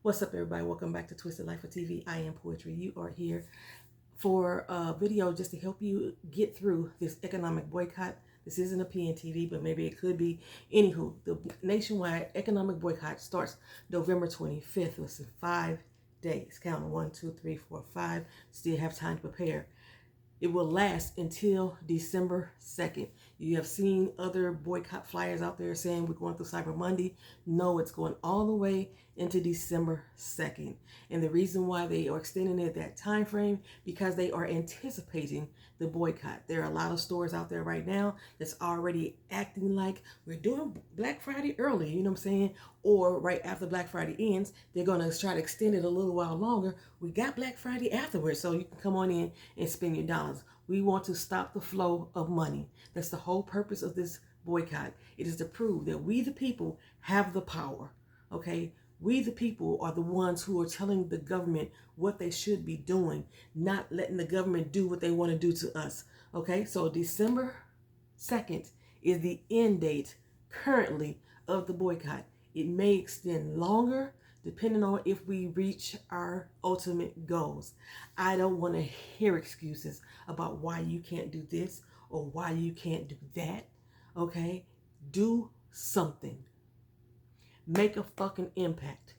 What's up, everybody? Welcome back to Twisted Life of TV. I am Poetry. You are here for a video just to help you get through this economic boycott. This isn't a PNTV, but maybe it could be. Anywho, the nationwide economic boycott starts November 25th. It's in 5 days. Count 1, 2, 3, 4, 5. Still have time to prepare. It will last until December 2nd. You have seen other boycott flyers out there saying we're going through Cyber Monday. No, it's going all the way into December 2nd. And the reason why they are extending it that time frame, because they are anticipating the boycott. There are a lot of stores out there right now that's already acting like we're doing Black Friday early, you know what I'm saying? Or right after Black Friday ends, they're going to try to extend it a little while longer. We got Black Friday afterwards, so you can come on in and spend your dollars. We want to stop the flow of money. That's the whole purpose of this boycott. It is to prove that we the people have the power, okay? We the people are the ones who are telling the government what they should be doing, not letting the government do what they want to do to us, okay? So December 2nd is the end date currently of the boycott. It may extend longer depending on if we reach our ultimate goals. I don't want to hear excuses about why you can't do this or why you can't do that, okay? Do something. Make a fucking impact.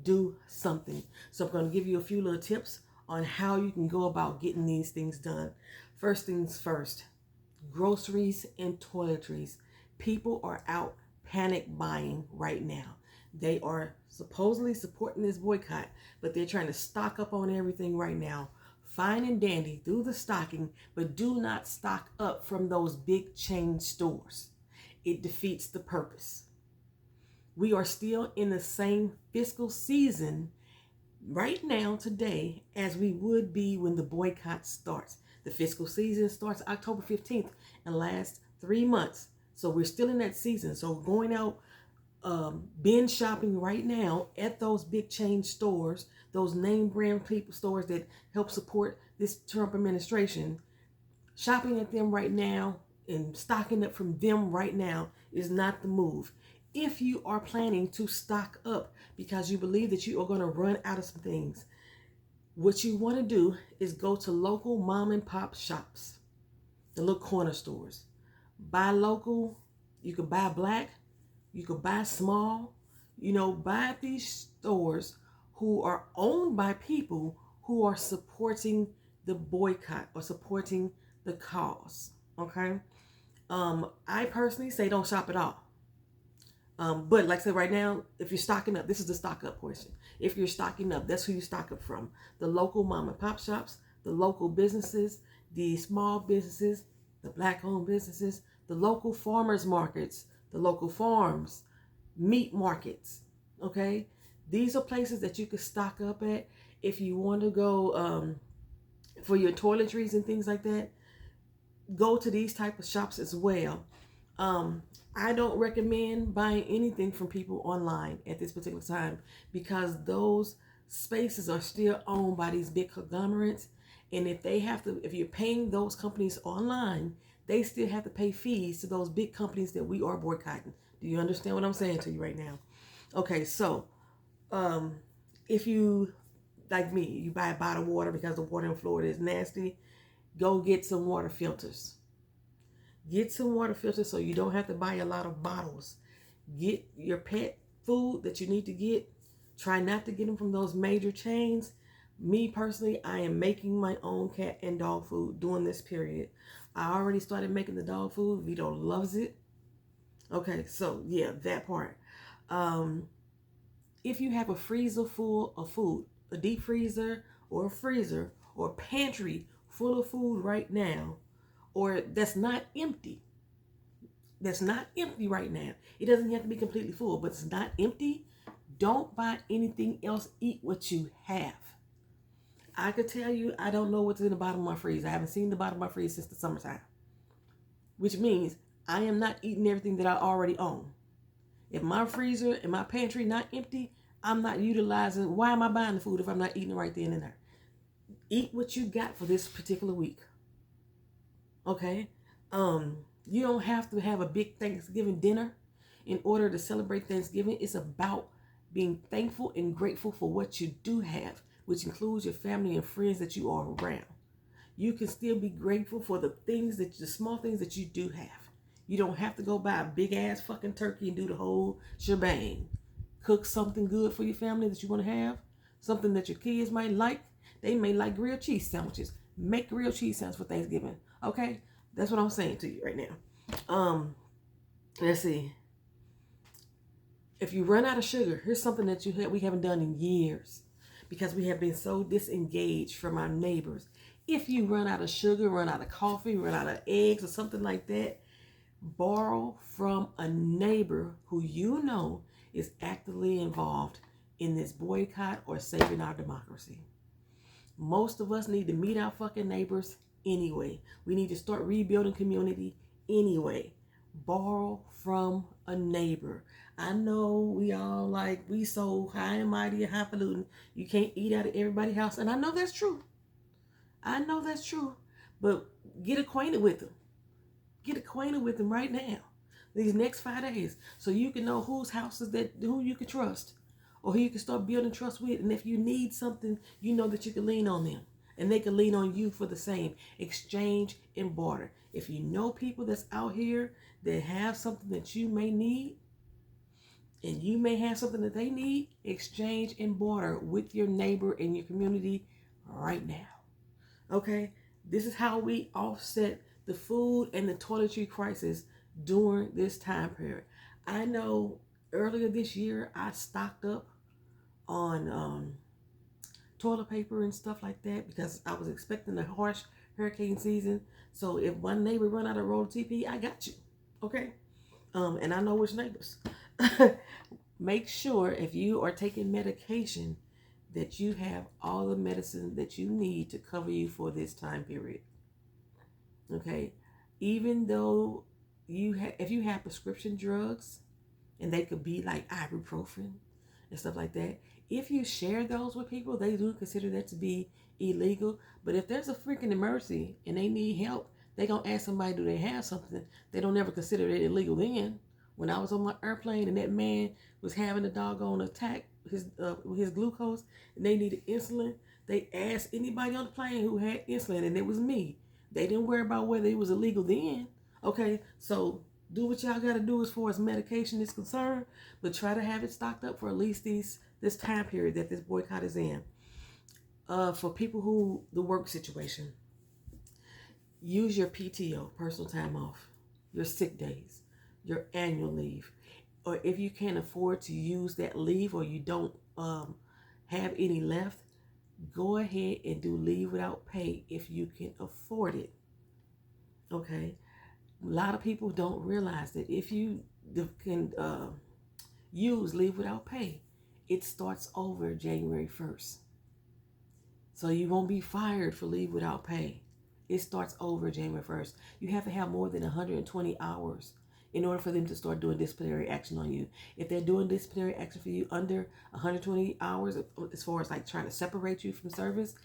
Do something. So I'm going to give you a few little tips on how you can go about getting these things done. First things first, groceries and toiletries. People are out panic buying right now. They are supposedly supporting this boycott, but they're trying to stock up on everything right now. Fine and dandy, do the stocking, but do not stock up from those big chain stores. It defeats the purpose. We are still in the same fiscal season right now, today, as we would be when the boycott starts. The fiscal season starts October 15th and lasts 3 months. So we're still in that season. So going out binge shopping right now at those big chain stores, those name brand people stores that help support this Trump administration, shopping at them right now and stocking up from them right now is not the move. If you are planning to stock up because you believe that you are going to run out of some things, what you want to do is go to local mom and pop shops, the little corner stores. Buy local. You can buy black. You could buy small, buy at these stores who are owned by people who are supporting the boycott or supporting the cause, okay? I personally say don't shop at all. But like I said, right now, if you're stocking up, this is the stock up portion. If you're stocking up, that's who you stock up from. The local mom and pop shops, the local businesses, the small businesses, the black-owned businesses, the local farmers markets, the local farms, meat markets, okay? These are places that you can stock up at. If you want to go for your toiletries and things like that, go to these type of shops as well. I don't recommend buying anything from people online at this particular time because those spaces are still owned by these big conglomerates. And if you're paying those companies online, they still have to pay fees to those big companies that we are boycotting. Do you understand what I'm saying to you right now? Okay, so if you, like me, you buy a bottle of water because the water in Florida is nasty, go get some water filters. Get some water filters so you don't have to buy a lot of bottles. Get your pet food that you need to get. Try not to get them from those major chains. Me personally, I am making my own cat and dog food during this period. I already started making the dog food. Vito loves it. Okay, so yeah, that part. If you have a freezer full of food, a deep freezer or a freezer or a pantry full of food right now, or that's not empty right now. It doesn't have to be completely full, but it's not empty. Don't buy anything else. Eat what you have. I could tell you, I don't know what's in the bottom of my freezer. I haven't seen the bottom of my freezer since the summertime, which means I am not eating everything that I already own. If my freezer and my pantry not empty, I'm not utilizing. Why am I buying the food if I'm not eating it right then and there? Eat what you got for this particular week. Okay? You don't have to have a big Thanksgiving dinner in order to celebrate Thanksgiving. It's about being thankful and grateful for what you do have, which includes your family and friends that you are around. You can still be grateful for the small things that you do have. You don't have to go buy a big ass fucking turkey and do the whole shebang. Cook something good for your family that you want to have, something that your kids might like. They may like grilled cheese sandwiches. Make grilled cheese sandwiches for Thanksgiving. Okay? That's what I'm saying to you right now. Let's see. If you run out of sugar, here's something that we haven't done in years because we have been so disengaged from our neighbors. If you run out of sugar, run out of coffee, run out of eggs or something like that, borrow from a neighbor who you know is actively involved in this boycott or saving our democracy. Most of us need to meet our fucking neighbors anyway. We need to start rebuilding community anyway. Borrow from a neighbor. I know we so high and mighty and highfalutin. You can't eat out of everybody's house. And I know that's true. But get acquainted with them. Get acquainted with them right now. These next 5 days. So you can know whose houses who you can trust. Or who you can start building trust with. And if you need something, you know that you can lean on them. And they can lean on you for the same. Exchange and barter. If you know people that's out here that have something that you may need, and you may have something that they need, exchange and barter with your neighbor and your community right now. Okay? This is how we offset the food and the toiletry crisis during this time period. I know earlier this year I stocked up on toilet paper and stuff like that because I was expecting a harsh hurricane season. So if one neighbor run out of roll of TP, I got you. Okay? And I know which neighbors. Make sure if you are taking medication that you have all the medicine that you need to cover you for this time period. Okay? Even though if you have prescription drugs, and they could be like ibuprofen and stuff like that, if you share those with people, they do consider that to be illegal. But if there's a freaking emergency and they need help, they gonna ask somebody, do they have something? They don't ever consider it illegal then. When I was on my airplane and that man was having a doggone attack, his glucose, and they needed insulin, they asked anybody on the plane who had insulin, and it was me. They didn't worry about whether it was illegal then. Okay, so do what y'all gotta do as far as medication is concerned, but try to have it stocked up for at least this time period that this boycott is in. For people who, the work situation, use your PTO, personal time off, your sick days, your annual leave, or if you can't afford to use that leave or you don't have any left, go ahead and do leave without pay if you can afford it. Okay? A lot of people don't realize that if you can use leave without pay, it starts over January 1st. So you won't be fired for leave without pay. It starts over January 1st. You have to have more than 120 hours in order for them to start doing disciplinary action on you. If they're doing disciplinary action for you under 120 hours, as far as like trying to separate you from service,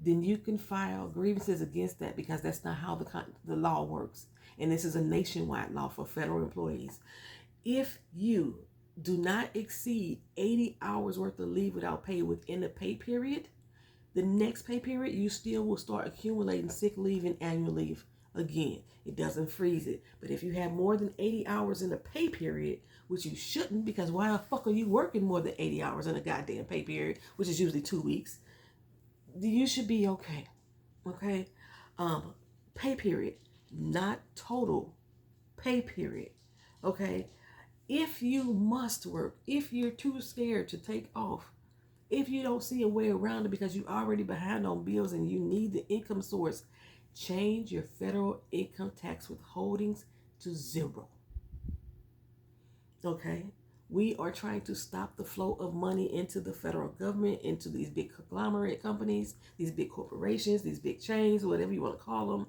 then you can file grievances against that because that's not how the law works. And this is a nationwide law for federal employees. If you do not exceed 80 hours worth of leave without pay within the pay period, the next pay period, you still will start accumulating sick leave and annual leave again. It doesn't freeze it. But if you have more than 80 hours in a pay period, which you shouldn't, because why the fuck are you working more than 80 hours in a goddamn pay period, which is usually 2 weeks, you should be okay. Okay? Pay period, not total pay period. Okay? If you must work, if you're too scared to take off, if you don't see a way around it because you're already behind on bills and you need the income source, change your federal income tax withholdings to 0. Okay? We are trying to stop the flow of money into the federal government, into these big conglomerate companies, these big corporations, these big chains, whatever you want to call them.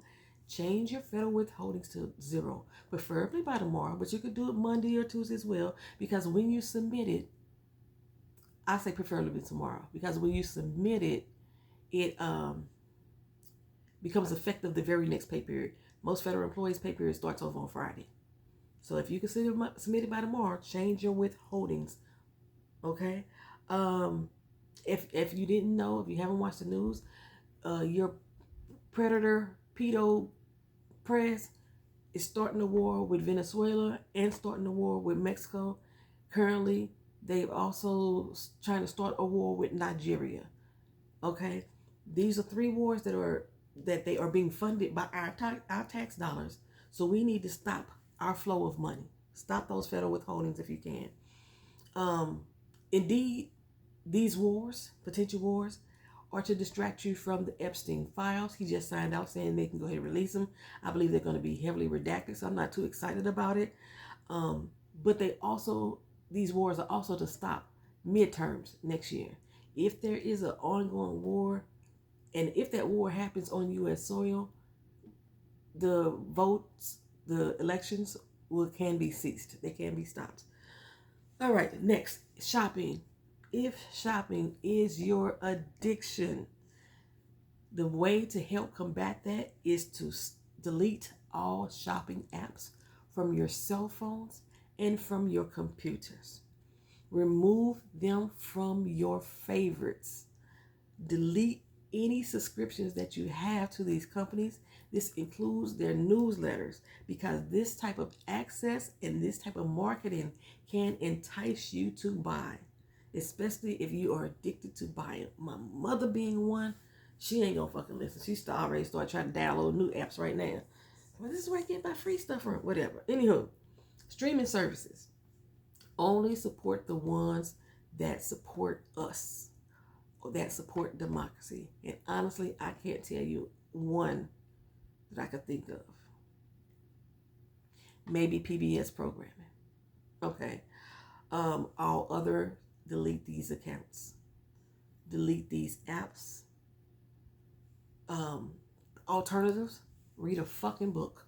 Change your federal withholdings to 0, preferably by tomorrow, but you could do it Monday or Tuesday as well, because when you submit it, I say preferably tomorrow, because when you submit it, it becomes effective the very next pay period. Most federal employees' pay period starts over on Friday. So if you can submit it by tomorrow, change your withholdings. Okay? Um, if you didn't know, if you haven't watched the news, your predator pedo press is starting a war with Venezuela and starting a war with Mexico. Currently, they've also trying to start a war with Nigeria. Okay, these are three wars that they are being funded by our tax dollars. So we need to stop our flow of money. Stop those federal withholdings if you can. Um, Indeed, these wars, potential wars, are to distract you from the Epstein files. He just signed out saying they can go ahead and release them. I believe they're going to be heavily redacted, so I'm not too excited about it. But these wars are also to stop midterms next year. If there is an ongoing war, and if that war happens on U.S. soil, the votes, the elections can be ceased. They can be stopped. All right, next, shopping. If shopping is your addiction, the way to help combat that is to delete all shopping apps from your cell phones and from your computers. Remove them from your favorites. Delete any subscriptions that you have to these companies. This includes their newsletters, because this type of access and this type of marketing can entice you to buy, especially if you are addicted to buying. My mother being one, she ain't gonna fucking listen. She's already started trying to download new apps right now. Well, this is where I get my free stuff from, whatever. Anywho, streaming services only support the ones that support us, that support democracy. And honestly, I can't tell you one that I could think of. Maybe PBS programming. Okay. All other, delete these accounts. Delete these apps. Alternatives, read a fucking book.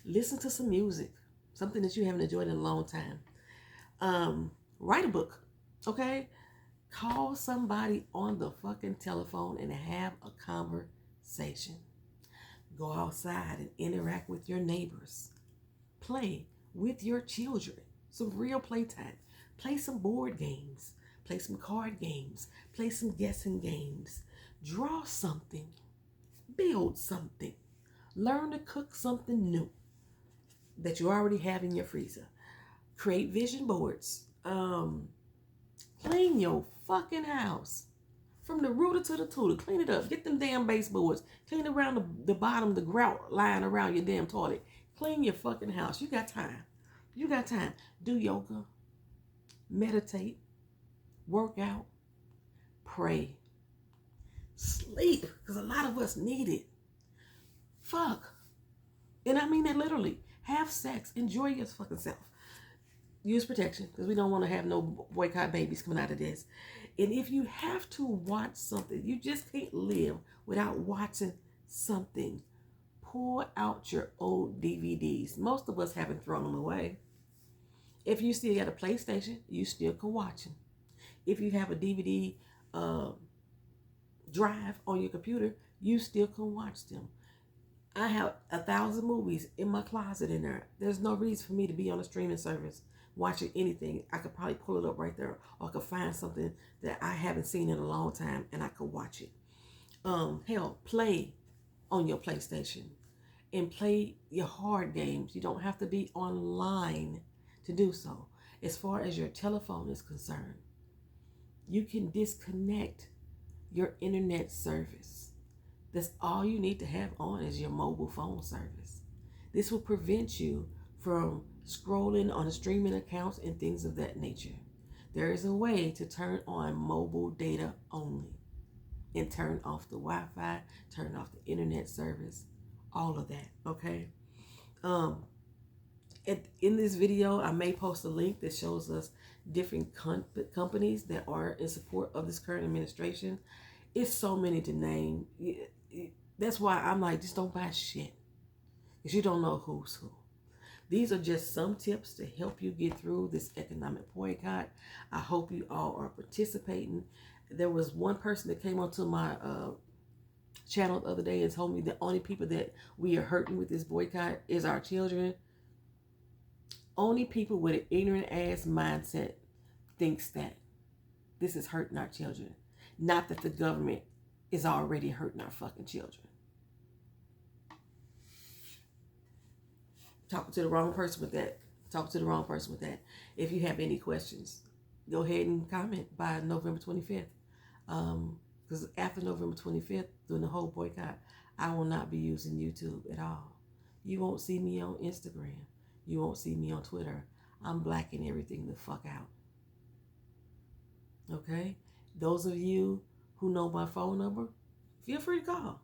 Listen to some music. Something that you haven't enjoyed in a long time. Write a book. Okay? Call somebody on the fucking telephone and have a conversation. Go outside and interact with your neighbors. Play with your children. Some real playtime. Play some board games. Play some card games. Play some guessing games. Draw something. Build something. Learn to cook something new that you already have in your freezer. Create vision boards. Clean your fucking house. From the rooter to the tutor. Clean it up. Get them damn baseboards. Clean around the bottom, the grout lying around your damn toilet. Clean your fucking house. You got time. You got time. Do yoga. Meditate. Work out. Pray. Sleep. Because a lot of us need it. Fuck. And I mean that literally. Have sex. Enjoy your fucking self. Use protection, because we don't want to have no boycott babies coming out of this. And if you have to watch something, you just can't live without watching something. Pull out your old DVDs. Most of us haven't thrown them away. If you still got a PlayStation, you still can watch them. If you have a DVD drive on your computer, you still can watch them. I have 1,000 movies in my closet in there. There's no reason for me to be on a streaming service watching anything. I could probably pull it up right there, or I could find something that I haven't seen in a long time and I could watch it. Hell, play on your PlayStation and play your hard games. You don't have to be online to do so. As far as your telephone is concerned, you can disconnect your internet service. That's all you need to have on is your mobile phone service. This will prevent you from scrolling on the streaming accounts and things of that nature. There is a way to turn on mobile data only and turn off the Wi-Fi, turn off the internet service, all of that, okay? In this video, I may post a link that shows us different companies that are in support of this current administration. It's so many to name. That's why I'm like, just don't buy shit, because you don't know who's who. These are just some tips to help you get through this economic boycott. I hope you all are participating. There was one person that came onto my channel the other day and told me the only people that we are hurting with this boycott is our children. Only people with an ignorant ass mindset thinks that. This is hurting our children. Not that the government is already hurting our fucking children. Talking to the wrong person with that. Talking to the wrong person with that. If you have any questions, go ahead and comment by November 25th. Because after November 25th, during the whole boycott, I will not be using YouTube at all. You won't see me on Instagram. You won't see me on Twitter. I'm blacking everything the fuck out. Okay? Those of you who know my phone number, feel free to call.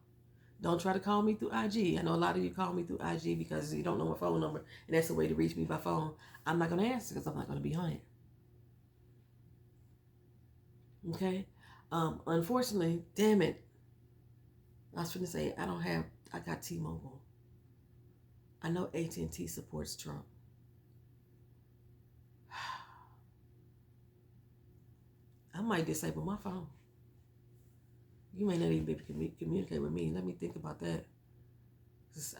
Don't try to call me through IG. I know a lot of you call me through IG because you don't know my phone number, and that's the way to reach me by phone. I'm not going to answer because I'm not going to be on it. Okay? Unfortunately, damn it, I was going to say, I got T-Mobile. I know AT&T supports Trump. I might disable my phone. You may not even be able to communicate with me. Let me think about that.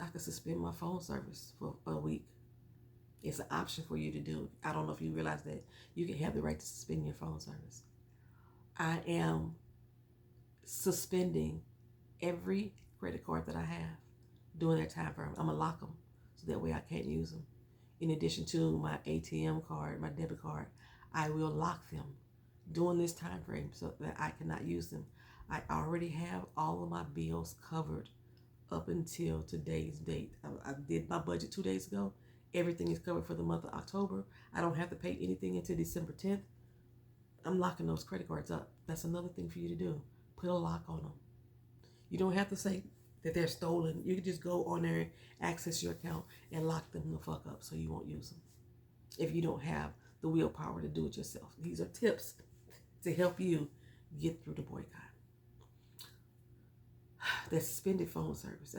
I could suspend my phone service for a week. It's an option for you to do. I don't know if you realize that you can have the right to suspend your phone service. I am suspending every credit card that I have during that time frame. I'm going to lock them so that way I can't use them. In addition to my ATM card, my debit card, I will lock them during this time frame so that I cannot use them. I already have all of my bills covered up until today's date. I did my budget 2 days ago. Everything is covered for the month of October. I don't have to pay anything until December 10th. I'm locking those credit cards up. That's another thing for you to do. Put a lock on them. You don't have to say that they're stolen. You can just go on there, access your account, and lock them the fuck up so you won't use them. If you don't have the willpower to do it yourself. These are tips to help you get through the boycott. The suspended phone service.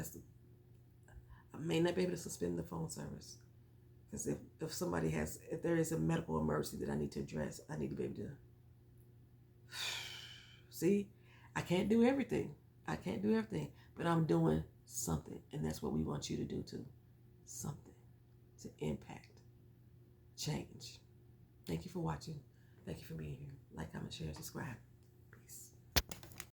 I may not be able to suspend the phone service. Because if there is a medical emergency that I need to address, I need to be able to. See, I can't do everything. But I'm doing something. And that's what we want you to do too. Something to impact change. Thank you for watching. Thank you for being here. Like, comment, share, subscribe.